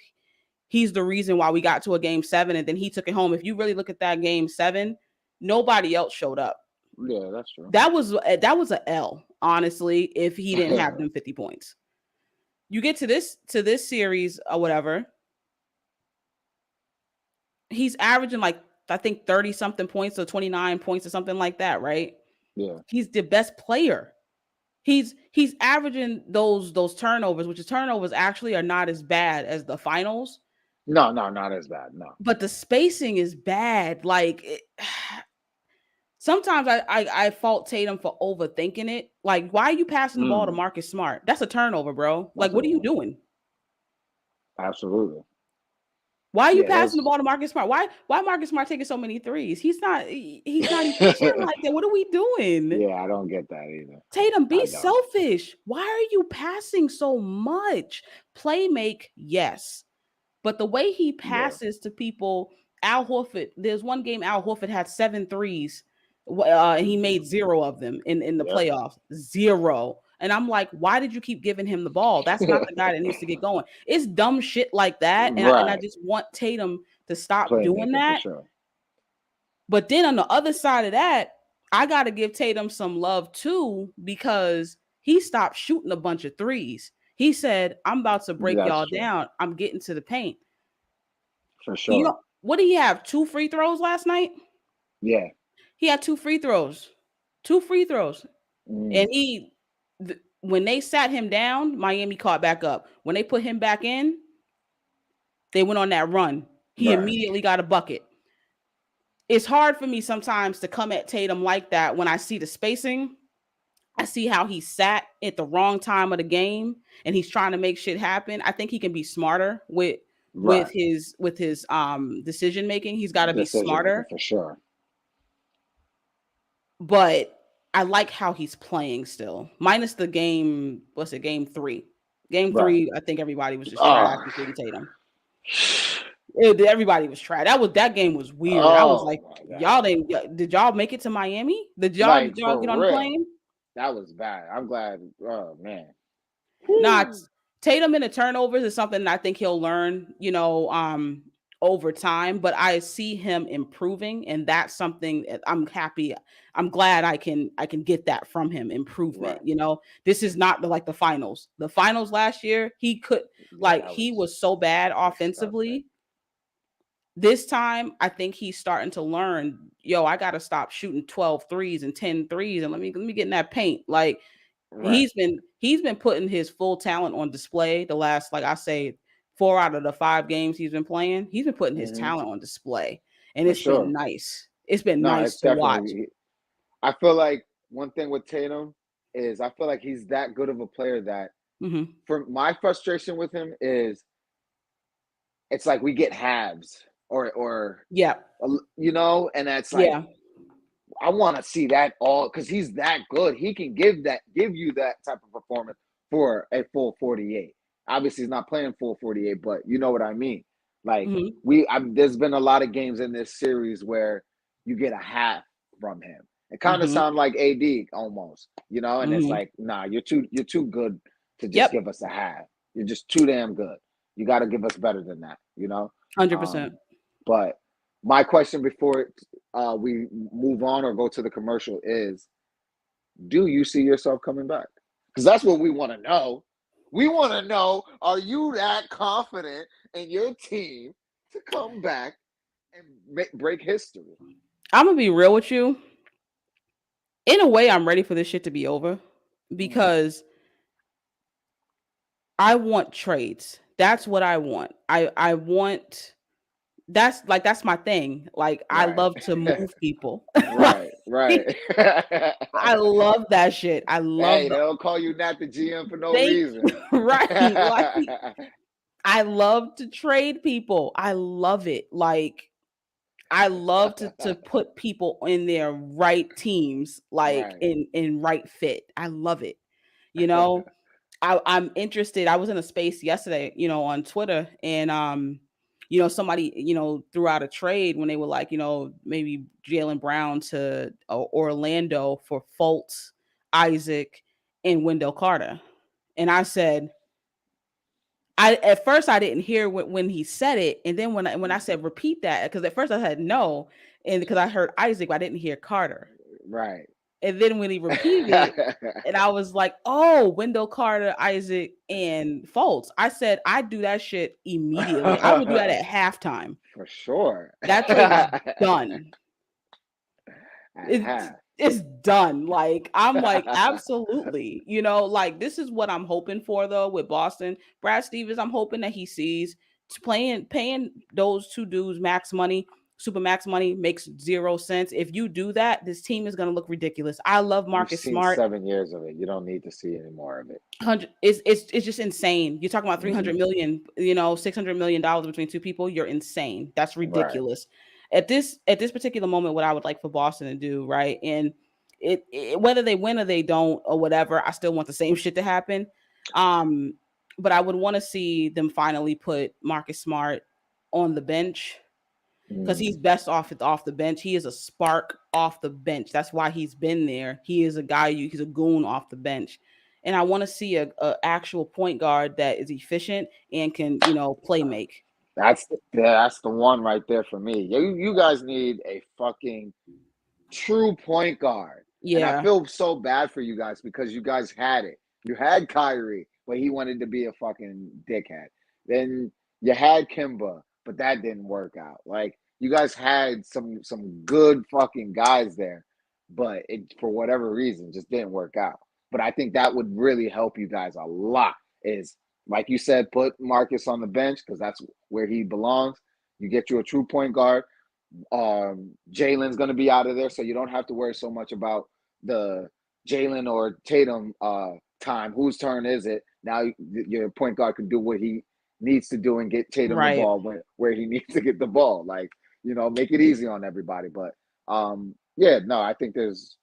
he's the reason why we got to a game 7 and then he took it home. If you really look at that game 7, nobody else showed up. Yeah, that's true. That was a L, honestly, if he didn't have them 50 points. You get to this series or whatever, he's averaging like I think 30 something points or 29 points or something like that, right? Yeah. He's the best player. He's averaging those turnovers, which the turnovers actually are not as bad as the finals. No, not as bad. No. But the spacing is bad. Like sometimes I fault Tatum for overthinking it. Like, why are you passing the ball to Marcus Smart? That's a turnover, bro. Like, what are you doing? Absolutely. Why are you passing the ball to Marcus Smart? Why Marcus Smart taking so many threes? He's not efficient like that. What are we doing? Yeah, I don't get that either. Tatum, be selfish. Why are you passing so much? Play make, yes. But the way he passes to people, Al Horford, there's one game Al Horford had 7 threes. He made 0 of them in the playoffs. 0. And I'm like, why did you keep giving him the ball? That's not the guy that needs to get going. It's dumb shit like that. And, I just want Tatum to stop doing that. Sure. But then on the other side of that, I got to give Tatum some love too, because he stopped shooting a bunch of threes. He said, I'm about to break y'all down. I'm getting to the paint. For sure. What did he have? 2 free throws last night? Yeah. He had 2 free throws. 2 free throws. And when they sat him down, Miami caught back up. When they put him back in, they went on that run. He immediately got a bucket. It's hard for me sometimes to come at Tatum like that when I see the spacing. I see how he sat at the wrong time of the game and he's trying to make shit happen. I think he can be smarter with his decision making. He's got to be smarter for sure. But I like how he's playing still. Minus the game, game 3. Game 3, I think everybody was just trash including Tatum. Everybody was trash. That game was weird. I was like, did y'all make it to Miami? Did y'all get on the plane? That was bad. I'm glad. Oh man. Nah, Tatum in the turnovers is something that I think he'll learn, over time, but I see him improving, and that's something I'm happy. I'm glad I can get that from him, improvement. This is not like the finals. The finals last year, he was so bad offensively. This time, I think he's starting to learn, I got to stop shooting 12 threes and 10 threes and let me get in that paint. Like he's been putting his full talent on display the last, like I say, 4 out of the 5 games he's been playing. He's been putting his talent on display, and it's been nice. It's been nice to watch. I feel like one thing with Tatum is I feel like he's that good of a player that for my frustration with him is it's like we get halves or and that's like I want to see that all because he's that good. He can give you that type of performance for a full 48. Obviously, he's not playing full 48, but you know what I mean. Like there's been a lot of games in this series where you get a half from him. It kind of sounds like AD almost, and it's like, nah, you're too good to just give us a half. You're just too damn good. You got to give us better than that, 100%. But my question before we move on or go to the commercial is, do you see yourself coming back? Because that's what we want to know. We want to know, are you that confident in your team to come back and break history? I'm going to be real with you. In a way, I'm ready for this shit to be over because I want trades. That's what I want. I want... That's my thing. Like I love to move people. Right. I love that shit. I love. Hey, they'll call you not the GM for no reason. Right. Like, I love to trade people. I love it. Like I love to put people in their right teams, like in right fit. I love it. I'm interested. I was in a space yesterday, on Twitter, and somebody, threw out a trade when they were like, maybe Jaylen Brown to Orlando for Fultz, Isaac, and Wendell Carter. And I said, at first I didn't hear when he said it, and then when I said repeat that, because at first I said no, and because I heard Isaac, but I didn't hear Carter. Right. And then when he repeated it, and I was like, oh, Wendell Carter, Isaac, and Fultz. I said I'd do that shit immediately. I would do that at halftime. For sure. That trade's done. It's done. Like, I'm like, absolutely. You know, like, this is what I'm hoping for, though, with Boston. Brad Stevens, I'm hoping that he sees paying those two dudes max money, super max money, makes 0 sense. If you do that, this team is going to look ridiculous. I love Marcus Smart. 7 years of it. You don't need to see any more of it. It's just insane. You're talking about 300 million, $600 million between two people. You're insane. That's ridiculous. Right. At this particular moment, what I would like for Boston to do, right? And it whether they win or they don't or whatever, I still want the same shit to happen. But I would want to see them finally put Marcus Smart on the bench, because he's best off the bench. He is a spark off the bench. That's why he's been there. He is a guy. He's a goon off the bench. And I want to see a actual point guard that is efficient and can, play make. That's the one right there for me. You guys need a fucking true point guard. Yeah. And I feel so bad for you guys because you guys had it. You had Kyrie, but he wanted to be a fucking dickhead. Then you had Kimba, but that didn't work out. Like, you guys had some good fucking guys there, but it, for whatever reason, just didn't work out. But I think that would really help you guys a lot. Is, like you said, put Marcus on the bench because that's where he belongs. You get you a true point guard. Jalen's going to be out of there, so you don't have to worry so much about the Jalen or Tatum time. Whose turn is it? Now your point guard can do what he needs to do and get Tatum the ball where he needs to get the ball. Like, make it easy on everybody. But I think there's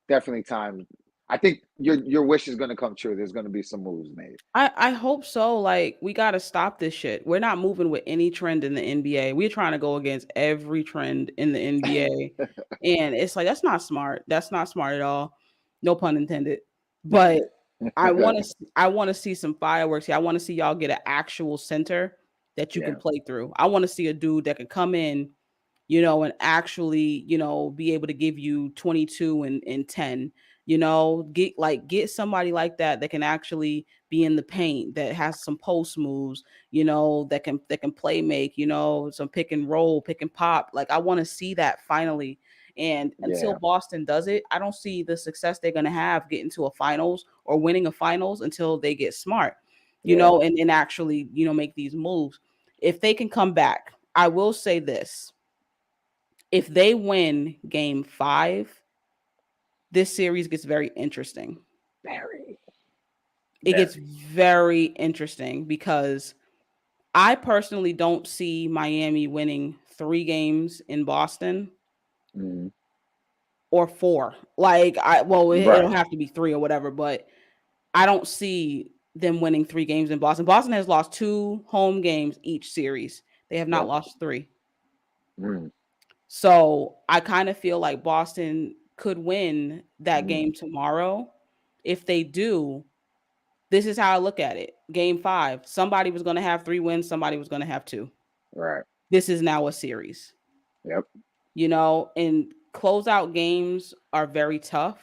definitely time. I think your wish is going to come true. There's going to be some moves made. I hope so. Like, we got to stop this shit. We're not moving with any trend in the NBA. We're trying to go against every trend in the NBA. And it's like, that's not smart. That's not smart at all. No pun intended. But I want to see some fireworks here. I want to see y'all get an actual center that you can play through. I want to see a dude that can come in, and actually, be able to give you 22 and 10. Get somebody like that can actually be in the paint, that has some post moves, that can play make, some pick and roll, pick and pop. Like, I want to see that finally. And until Boston does it, I don't see the success they're going to have getting to a finals or winning a finals until they get smart, and actually, make these moves. If they can come back, I will say this. If they win game 5, this series gets very interesting. It gets very interesting because I personally don't see Miami winning 3 games in Boston or 4. Like, it'll have to be 3 or whatever, but I don't see them winning 3 games in Boston. Boston has lost 2 home games each series. They have not lost 3. So I kind of feel like Boston could win that game tomorrow. If they do, this is how I look at it. Game 5, somebody was going to have 3 wins. Somebody was going to have 2. Right. This is now a series. Yep. And closeout games are very tough.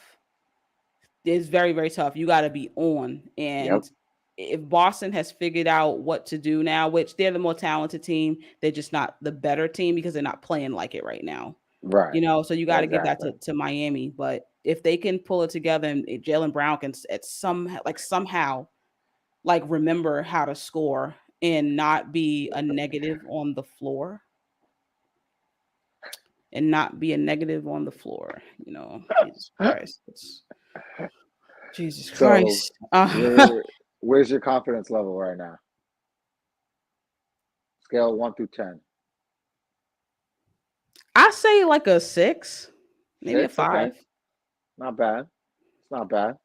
It's very, very tough. You got to be on. And if Boston has figured out what to do now, which they're the more talented team, they're just not the better team because they're not playing like it right now. Right. So you got to give that to Miami. But if they can pull it together and Jaylen Brown can somehow remember how to score and not be a negative on the floor. Jesus Christ. Where's your confidence level right now? Scale 1 through 10. I say like a 6, maybe a 5. Okay. Not bad. It's not bad.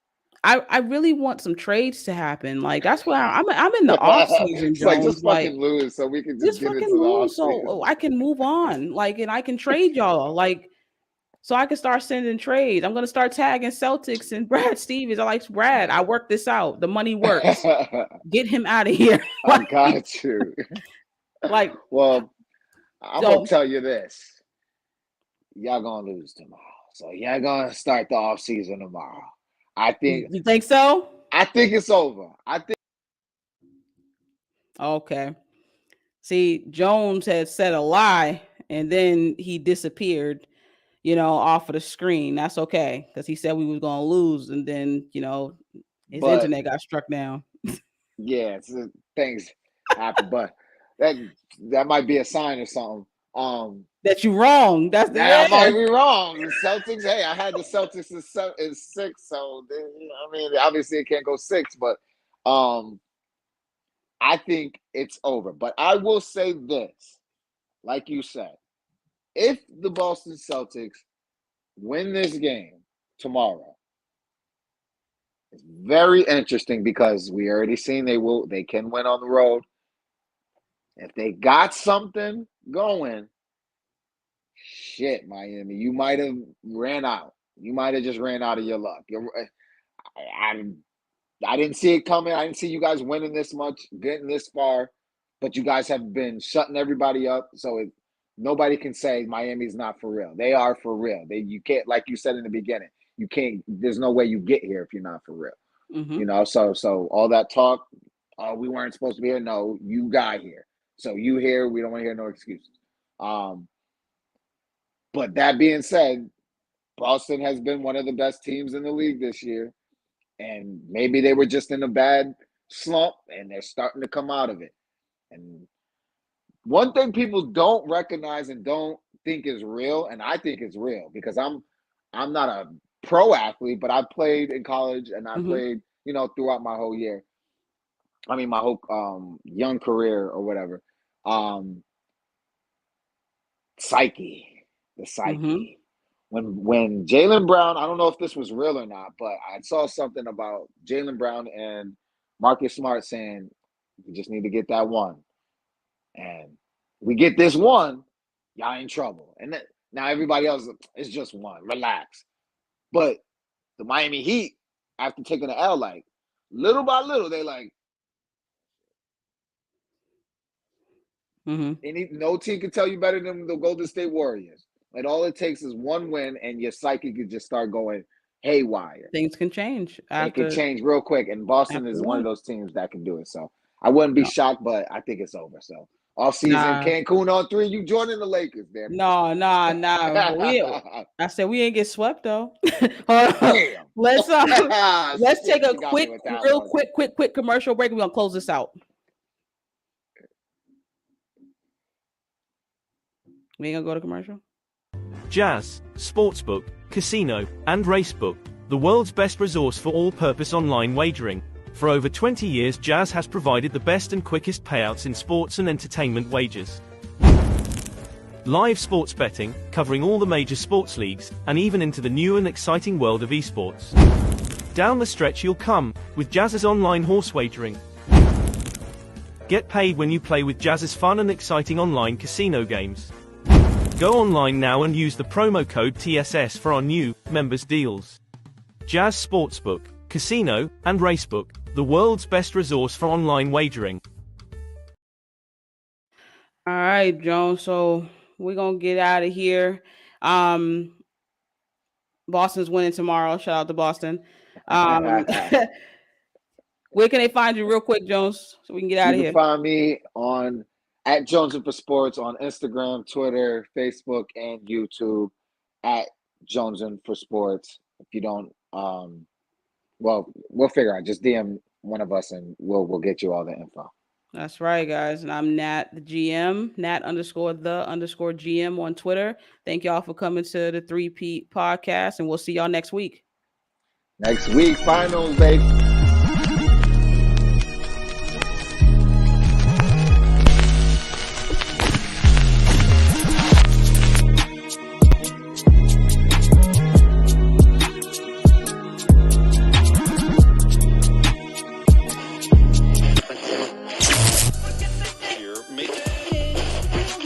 I really want some trades to happen. Like, that's why I'm in the off season. It's like, just fucking lose so we can just get into the off season. So I can move on. Like, and I can trade y'all. Like, so I can start sending trades. I'm going to start tagging Celtics and Brad Stevens. I like Brad. I worked this out. The money works. Get him out of here. I got you. Like, well, I'm going to tell you this. Y'all going to lose tomorrow. So y'all going to start the offseason tomorrow. I think. You think so? I think it's over. I think. Okay. See, Jones had said a lie and then he disappeared, off of the screen. That's okay. Because he said we was going to lose. And then, his internet got struck down. Yeah, things happen. But that might be a sign or something. That you wrong. That might be wrong. The Celtics, hey, I had the Celtics in 6. So, I mean, obviously it can't go 6. But I think it's over. But I will say this, like you said, if the Boston Celtics win this game tomorrow, it's very interesting because we already seen they can win on the road. If they got something going, shit, Miami, you might have ran out. You might have just ran out of your luck. I didn't see it coming. I didn't see you guys winning this much, getting this far, but you guys have been shutting everybody up. So nobody can say Miami's not for real. They are for real. You can't, like you said in the beginning, you can't. There's no way you get here if you're not for real. Mm-hmm. So all that talk, we weren't supposed to be here. No, you got here. So you here. We don't want to hear no excuses. But that being said, Boston has been one of the best teams in the league this year. And maybe they were just in a bad slump and they're starting to come out of it. And one thing people don't recognize and don't think is real, and I think it's real because I'm not a pro athlete, but I played in college and I played, throughout my whole year. I mean, my whole young career or whatever. Psyche. The psyche. Mm-hmm. When Jaylen Brown, I don't know if this was real or not, but I saw something about Jaylen Brown and Marcus Smart saying, we just need to get that one. And we get this one, y'all in trouble. And now everybody else, it's just one. Relax. But the Miami Heat, after taking the L, like, little by little, they like, no team can tell you better than the Golden State Warriors. Like, all it takes is one win, and your psyche could just start going haywire. Things can change. It can change real quick, and Boston is one of those teams that can do it. So I wouldn't be shocked, but I think it's over. So off-season, Cancun on 3, you joining the Lakers, damn. No. I said we ain't get swept though. Let's take a quick commercial break. We're gonna close this out. We ain't gonna go to commercial. Jazz, Sportsbook, Casino, and Racebook, the world's best resource for all-purpose online wagering. For over 20 years, Jazz has provided the best and quickest payouts in sports and entertainment wagers. Live sports betting, covering all the major sports leagues, and even into the new and exciting world of esports. Down the stretch you'll come, with Jazz's online horse wagering. Get paid when you play with Jazz's fun and exciting online casino games. Go online now and use the promo code TSS for our new members deals. Jazz Sportsbook, Casino, and Racebook, the world's best resource for online wagering. All right, Joan. So we're gonna get out of here. Boston's winning tomorrow. Shout out to Boston. Where can they find you real quick, Jones, so we can get out of here? You can find me on at Jonesin for Sports on Instagram, Twitter, Facebook, and YouTube at Jonesin for Sports. If you don't, well, we'll figure out. Just DM one of us and we'll get you all the info. That's right, guys. And I'm Nat the GM, Nat_the_GM on Twitter. Thank y'all for coming to the 3P podcast, and we'll see y'all next week. Next week, finals, baby.